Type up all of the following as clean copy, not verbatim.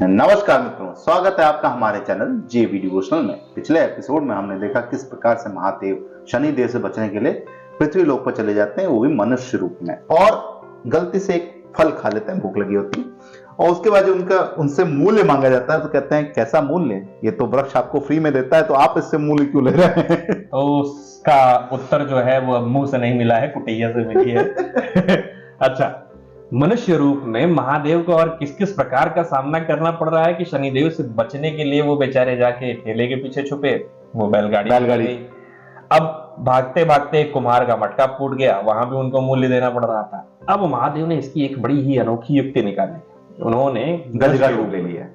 नमस्कार मित्रों, स्वागत है आपका हमारे चैनल जे डिवोशनल में। पिछले एपिसोड में हमने देखा किस प्रकार से महादेव शनि देव से बचने के लिए पृथ्वी लोक पर चले जाते हैं, वो भी मनुष्य रूप में, और गलती से एक फल खा लेते हैं, भूख लगी होती है, और उसके बाद जो उनसे मूल्य मांगा जाता है तो कहते हैं कैसा मूल्य, ये तो वृक्ष आपको फ्री में देता है, तो आप इससे मूल्य क्यों ले रहे हैं? तो उसका उत्तर जो है वो मुंह से नहीं मिला है, कुटैया से मिली है। अच्छा, मनुष्य रूप में महादेव को और किस किस प्रकार का सामना करना पड़ रहा है कि शनिदेव से बचने के लिए वो बेचारे जाके ठेले के पीछे छुपे, वो बैलगाड़ी। अब भागते भागते कुम्हार का मटका फूट गया, वहां भी उनको मूल्य देना पड़ रहा था। अब महादेव ने इसकी एक बड़ी ही अनोखी युक्ति निकाली, उन्होंने गज का रूप ले लिया,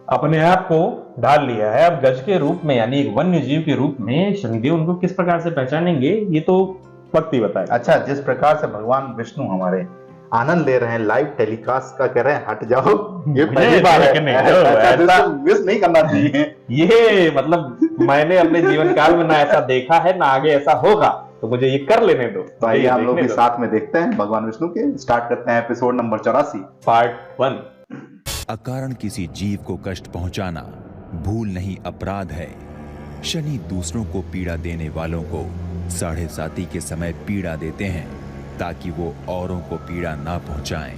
अपने आप को ढाल लिया है। अब गज के रूप में यानी एक वन्य जीव के रूप में शनिदेव उनको किस प्रकार से पहचानेंगे, ये तो वक्त ही बताए। अच्छा, जिस प्रकार से भगवान विष्णु हमारे आनंद ले रहे हैं लाइव टेलीकास्ट का, कह रहे हैं हट जाओ, ये पहली बार है, ऐसा मिस नहीं करना चाहिए। ये मतलब मैंने अपने जीवन काल में ना ऐसा देखा है ना आगे ऐसा होगा, तो मुझे ये कर लेने दो। तो आइए हम लोग भी साथ में देखते हैं भगवान विष्णु के। स्टार्ट करते हैं एपिसोड नंबर 84 पार्ट 1। अकारण किसी जीव को कष्ट पहुंचाना भूल नहीं, अपराध है। शनि दूसरों को पीड़ा देने वालों को साढ़े साती के समय पीड़ा देते हैं ताकि वो औरों को पीड़ा ना पहुंचाएं।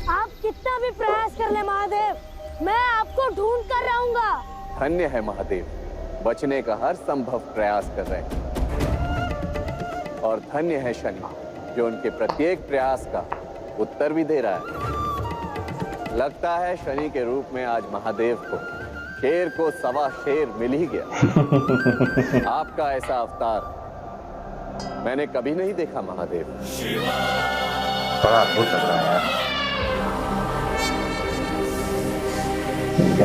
आप कितना भी प्रयास कर ले महादेव, मैं आपको ढूंढ कर रहूंगा। धन्य है महादेव, बचने का हर संभव प्रयास कर रहे हैं, और धन्य है शनि जो उनके प्रत्येक प्रयास का उत्तर भी दे रहा है। लगता है शनि के रूप में आज महादेव को शेर को सवा शेर मिल ही गया। आपका ऐसा अवतार मैंने कभी नहीं देखा महादेव। बड़ा अद्भुत लग रहा है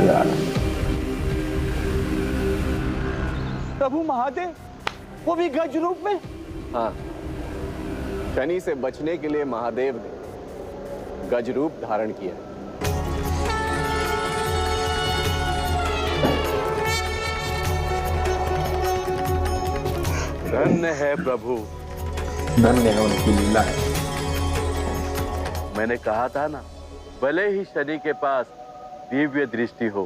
यार। प्रभु महादेव, वो भी गज रूप में? हाँ, शनि से बचने के लिए महादेव ने गज रूप धारण किया। धन्य है प्रभु, धन्य है उनकी लीला है। मैंने कहा था ना, भले ही शनि के पास दिव्य दृष्टि हो,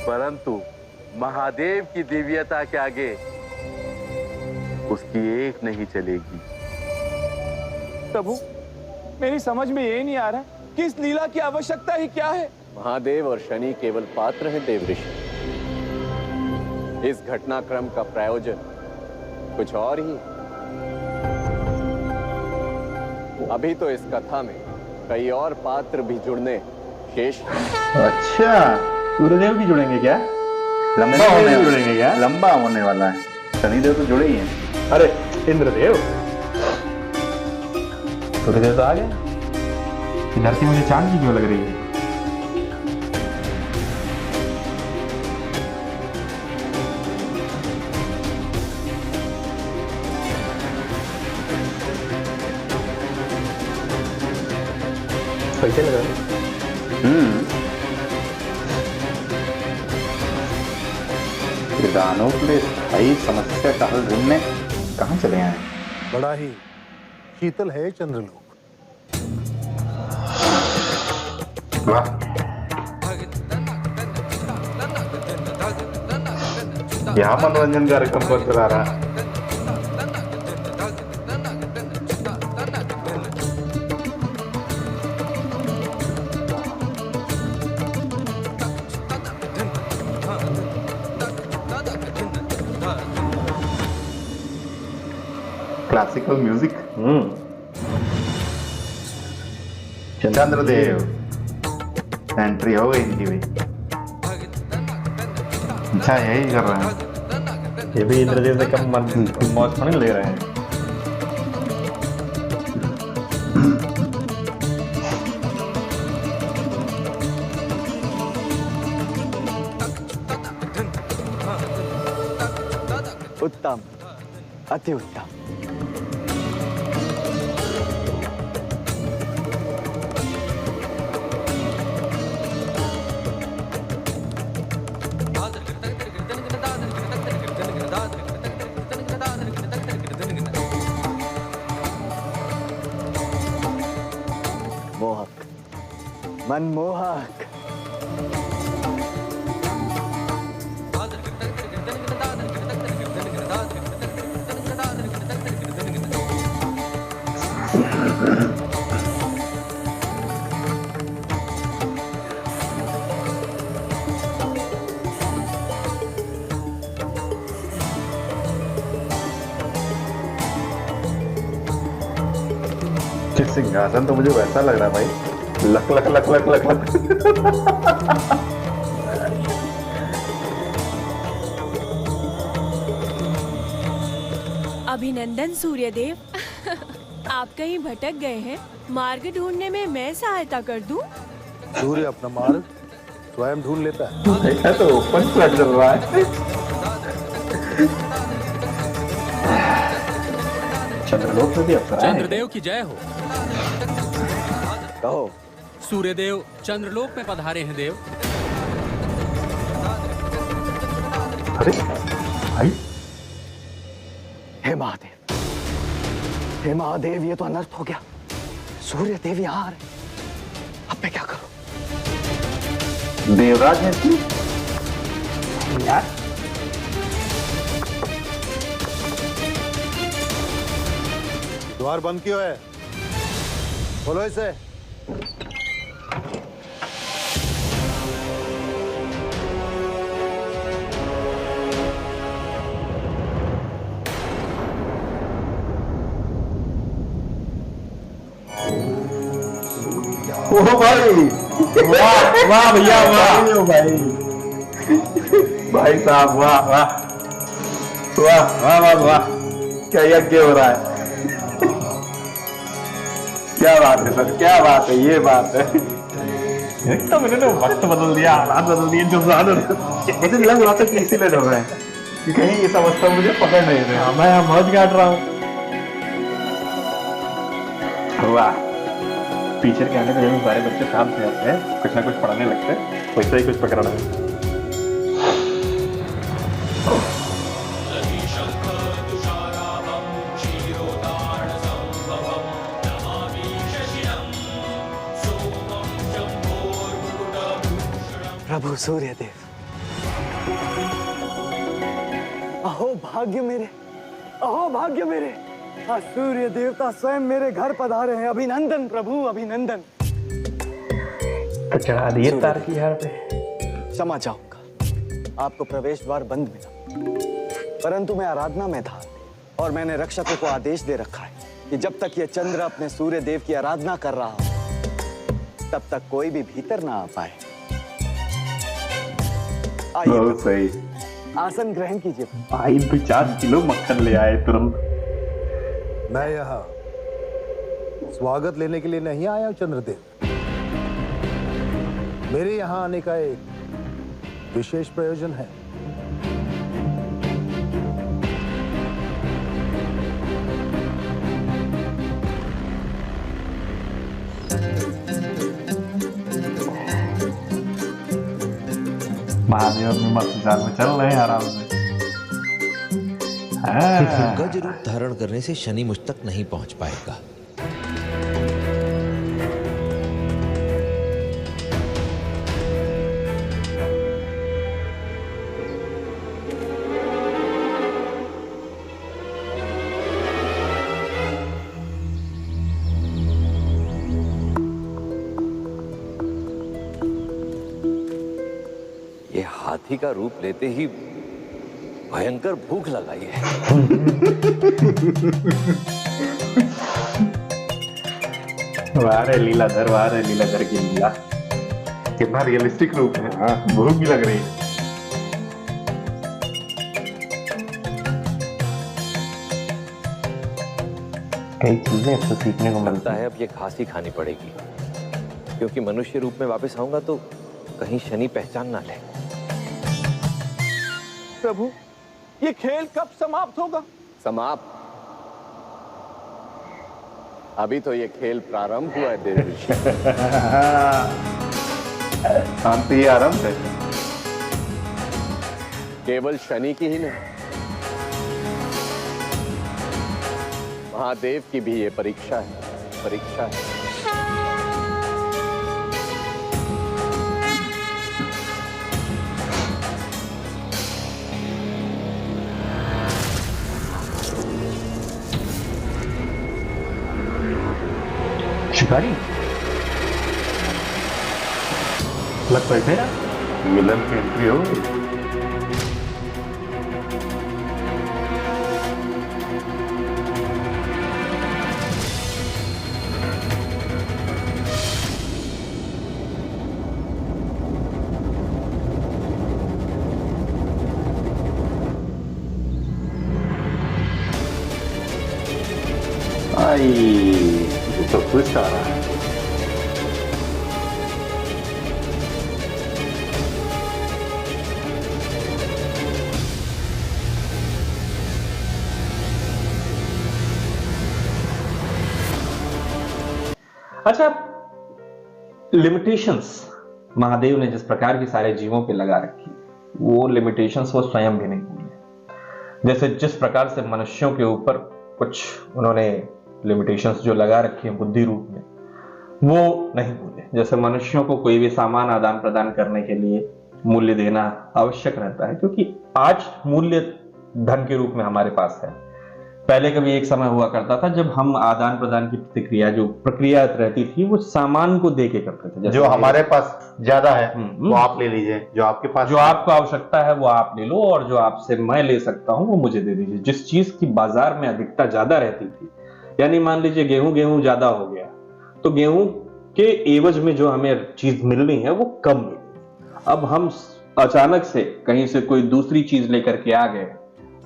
परंतु महादेव की दिव्यता के आगे उसकी एक नहीं चलेगी। प्रभु, मेरी समझ में ये नहीं आ रहा कि इस लीला की आवश्यकता ही क्या है। महादेव और शनि केवल पात्र हैं देव ऋषि। इस घटनाक्रम का प्रायोजन कुछ और ही। अभी तो इस कथा में कई और पात्र भी जुड़ने शेष हैं। अच्छा, सूर्यदेव भी जुड़ेंगे क्या? लंबा होने वाला है। शनिदेव तो जुड़े ही हैं। अरे इंद्रदेव, सूर्यदेव तो आ गए। धरती मुझे चांद की क्यों लग रही है? कैसे लग रहा है? किसानों के लिए स्थायी समस्या का हल ढूंढने कहाँ चले आए? बड़ा ही शीतल है चंद्रलोक। वाह, यहाँ मनोरंजन कार्यक्रम पर चला रहा है। Classical music. चंद्रदेव एंट्री हो गई इनकी भी। अच्छा, यही कर रहे हैं। ये भी इंद्रदेव से कम मौज थोड़ी ले रहे हैं। उत्तम, अति उत्तम। मनमोहक। कि सिंहासन तो मुझे वैसा लग रहा है भाई, luck luck luck luck luck luck. अभिनंदन सूर्यदेव। आप कहीं भटक गए हैं, मार्ग ढूंढने में मैं सहायता कर दूं? सूर्य अपना मार्ग स्वयं ढूंढ लेता है। देखा तो ओपन फ्लड चल रहा है। चंद्रलोक में भी अप्सरा है। चंद्रदेव की जय हो। कहो। सूर्यदेव चंद्रलोक में पधारे हैं देव। अरे भाई, हे महादेव, हे महादेव, ये तो अनर्थ हो गया। सूर्य देव यहाँ आ रहे, अब मैं क्या करूं? देवराज है इसमें यार। द्वार बंद क्यों है? बोलो इसे। ओ भाई, वाह वाह भैया वाह भाई, भाई साहब वाह वाह वाह वाह वाह वाह, क्या यज्ञ हो रहा है। क्या बात है सर, क्या बात है, ये बात है। तो मैंने तो वक्त बदल दिया, हालात बदल दिए, जो मुझे लग रहा था कि इसीलिए डर रहे हैं कि कहीं ये समझता मुझे पकड़ नहीं रहे। मैं यहाँ मौज काट रहा हूँ। वाह, टीचर के आने के जब सारे बच्चे शांत से आते हैं, कुछ ना कुछ पढ़ने लगते हैं, वैसे ही कुछ पकड़ना है। प्रभु सूर्यदेव, अहो भाग्य मेरे, अहो भाग्य मेरे, आज सूर्य देवता स्वयं मेरे घर पधारे हैं। अभिनंदन प्रभु, अभिनंदन। तो चढ़ा दिए तार की हार पे। क्षमा चाहूंगा, आपको प्रवेश द्वार बंद मिला, परंतु मैं आराधना में था और मैंने रक्षकों को आदेश दे रखा है कि जब तक ये चंद्र अपने सूर्य देव की आराधना कर रहा हो, तब तक कोई भी भीतर ना आ पाए। बहुत सही। आसन ग्रहण कीजिए। भाई 4 किलो मक्खन ले आए तुरंत। मैं यहाँ स्वागत लेने के लिए नहीं आया हूं चंद्रदेव। मेरे यहाँ आने का एक विशेष प्रयोजन है। महादेव अपनी मस्त चाल में चल रहे हैं आराम से। गज रूप धारण करने से शनि मुझ तक नहीं पहुंच पाएगा। ये हाथी का रूप लेते ही भयंकर भूख लगाई है। वारे लीलाधर, वारे लीलाधर की लीला, कितना रियलिस्टिक रूप है। हाँ, भूख भी लग रही है। कई चीजें इससे सीखने को मिलता है। अब ये घास ही खानी पड़ेगी, क्योंकि मनुष्य रूप में वापस आऊंगा तो कहीं शनि पहचान ना ले। प्रभु, ये खेल कब समाप्त होगा? समाप्त? अभी तो ये खेल प्रारंभ हुआ है देव ऋषि। शांति आरंभ है। केवल शनि की ही नहीं, महादेव की भी ये परीक्षा है, परीक्षा है। शिकारी लग तो ऐसे ना विलन की एंट्री हो गई। आई, ये तो ट्विस्ट आ रहा है। अच्छा, लिमिटेशंस महादेव ने जिस प्रकार की सारे जीवों पे लगा रखी, वो लिमिटेशंस वो स्वयं भी नहीं भूले। जैसे जिस प्रकार से मनुष्यों के ऊपर कुछ उन्होंने लिमिटेशंस जो लगा रखी हैं बुद्धि रूप में, वो नहीं भूले। जैसे मनुष्यों को कोई भी सामान आदान प्रदान करने के लिए मूल्य देना आवश्यक रहता है, क्योंकि आज मूल्य धन के रूप में हमारे पास है। पहले कभी एक समय हुआ करता था जब हम आदान प्रदान की प्रतिक्रिया जो प्रक्रिया रहती थी वो सामान को दे के करते थे। जो हमारे पास ज्यादा है वो आप ले लीजिए, जो आपके पास जो आपको आवश्यकता है वो आप ले लो, और जो आपसे मैं ले सकता हूं वो मुझे दे दीजिए। जिस चीज की बाजार में अधिकता ज्यादा रहती थी, यानी मान लीजिए गेहूं ज्यादा हो गया तो गेहूं के एवज में जो हमें चीज मिलनी है वो कम मिली। अब हम अचानक से कहीं से कोई दूसरी चीज लेकर के आ गए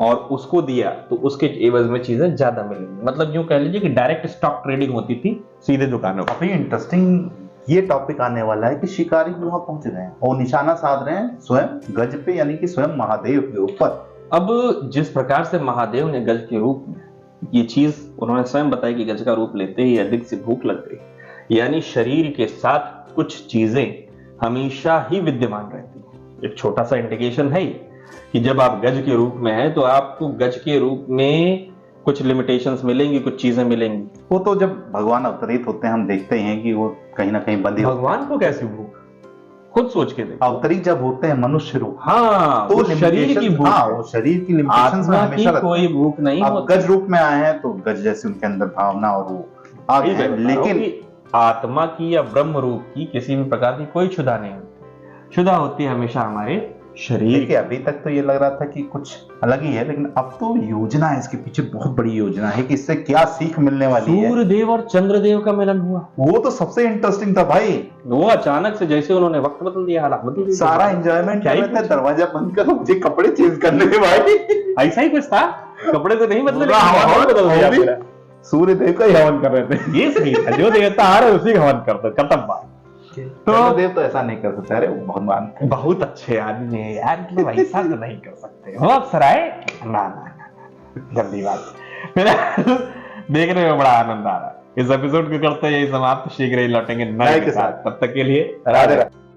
और उसको दिया तो उसके एवज में चीजें ज्यादा मिलेंगी। मतलब यूं कह लीजिए कि डायरेक्ट स्टॉक ट्रेडिंग होती थी सीधे दुकानों पर। काफी इंटरेस्टिंग ये टॉपिक आने वाला है कि शिकारी वहां पहुंच गए हैं और निशाना साध रहे हैं स्वयं गज पे, यानी कि स्वयं महादेव के ऊपर। अब जिस प्रकार से महादेव ने गज के रूप में ये चीज उन्होंने स्वयं बताई कि गज का रूप लेते ही अधिक से भूख लग गई, यानी शरीर के साथ कुछ चीजें हमेशा ही विद्यमान रहती है। एक छोटा सा इंडिकेशन है कि जब आप गज के रूप में हैं तो आपको गज के रूप में कुछ लिमिटेशंस मिलेंगी, कुछ चीजें मिलेंगी। वो तो जब भगवान अवतरित होते हैं हम देखते हैं कि वो कहीं ना कहीं बंदी भगवान को कैसी भूख, खुद सोच के देखो। अवतरित जब होते हैं मनुष्य रूप, हाँ, तो शरीर की भूख, वो शरीर की लिमिटेशंस में हमेशा रहता है। कोई भूख नहीं। अब गज रूप में आए हैं तो गज जैसे उनके अंदर भावना और वो आ गए हैं, लेकिन आत्मा की या ब्रह्म रूप की किसी भी प्रकार की कोई क्षुधा नहीं होती। क्षुधा होती है हमेशा हमारे शरीर की। अभी तक तो ये लग रहा था कि कुछ अलग ही है, लेकिन अब तो योजना है, इसके पीछे बहुत बड़ी योजना है कि इससे क्या सीख मिलने वाली है। सूर्यदेव और चंद्रदेव का मिलन हुआ, वो तो सबसे इंटरेस्टिंग था भाई। वो अचानक से जैसे उन्होंने वक्त बदल दिया, हालात बदल दिया, सारा एंजॉयमेंट कर रहे थे, दरवाजा बंद करो मुझे कपड़े चेंज करने के भाई। ऐसा ही कुछ था, कपड़े तो नहीं बदले, हवन बदल दिया। सूर्यदेव का ही हवन कर रहे थे। ये सही था, जो देवता आ रहे उसी का हवन करते, खत्म बात। चंद्रदेव तो ऐसा नहीं कर सकते। अरे भगवान बहुत अच्छे आदमी है यार, मतलब ऐसा तो नहीं कर सकते हो अप्सराए, ना जल्दी बात। देखने में बड़ा आनंद आ रहा है। इस एपिसोड को करते हैं यही समाप्त, शीघ्र ही लौटेंगे नए के साथ। तब तक के लिए राधे राधे।